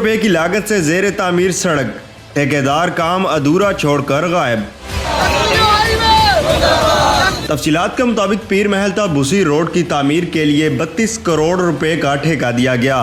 रुपए की लागत से जेर तामीर सड़क, ठेकेदार काम अधूरा छोड़कर गायब। तफसीलात के मुताबिक पीर महल ता बुसी रोड की तामीर के लिए 32 करोड़ रुपए का ठेका दिया गया।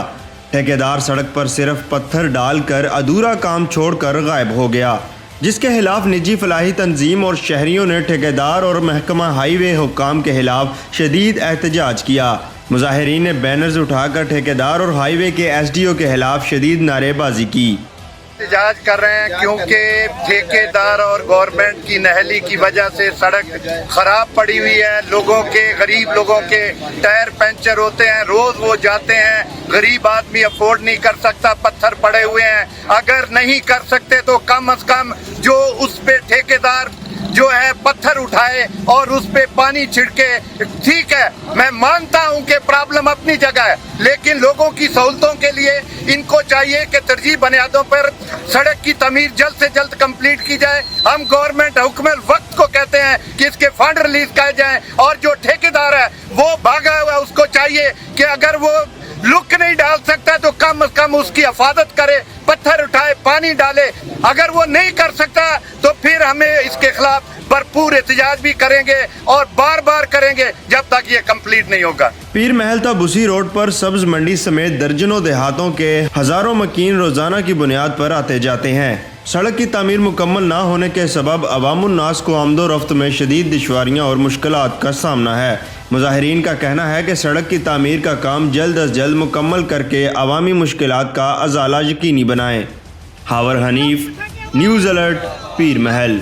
ठेकेदार सड़क पर सिर्फ पत्थर डालकर अधूरा काम छोड़कर गायब हो गया, जिसके खिलाफ निजी फलाही तंजीम और शहरियों ने ठेकेदार और महकमा हाईवे हुक्काम के खिलाफ शदीद एहतजाज किया। मुजाहिरीन ने बैनर्स उठाकर ठेकेदार और हाईवे के SDO के खिलाफ शदीद नारेबाजी की। एहतजाज कर रहे हैं क्योंकि ठेकेदार और गवर्नमेंट की नहली की वजह से सड़क खराब पड़ी हुई है। लोगों के, गरीब लोगों के टायर पंचर होते हैं, रोज वो जाते हैं। गरीब आदमी अफोर्ड नहीं कर सकता, पत्थर पड़े हुए हैं। अगर नहीं कर सकते तो कम से कम जो उस पे ठेकेदार जो है पत्थर उठाए और उस पे पानी छिड़के। ठीक है, मैं मानता हूं कि प्रॉब्लम अपनी जगह है, लेकिन लोगों की सहूलतों के लिए इनको चाहिए कि तरजीह बुनियादों पर सड़क की तमीर जल्द से जल्द कंप्लीट की जाए। हम गवर्नमेंट हुक्म वक्त को कहते हैं कि इसके फंड रिलीज किए जाएं, और जो ठेकेदार है वो भागा हुआ, उसको चाहिए कि अगर वो लुक नहीं डाल सकता तो कम से कम उसकी हिफाजत करे, पत्थर उठाए, पानी डाले। अगर वो नहीं कर सकता तो फिर हमें इसके खिलाफ भरपूर एहतजाज भी करेंगे और बार बार करेंगे जब तक ये कंप्लीट नहीं होगा। पीर महल ता बुसी रोड पर सब्ज मंडी समेत दर्जनों देहातों के हजारों मकीन रोजाना की बुनियाद पर आते जाते हैं। सड़क की तामीर मुकम्मल ना होने के सबब अवामुन्नास को आमदो रफ्त में शदीद दुश्वारियाँ और मुश्किलात का सामना है। मुजाहिरीन का कहना है कि सड़क की तामीर का काम जल्द अज जल्द मुकम्मल करके अवामी मुश्किलात का अजाला यकीनी बनाएं। हावर हनीफ, न्यूज़ अलर्ट, पीर महल।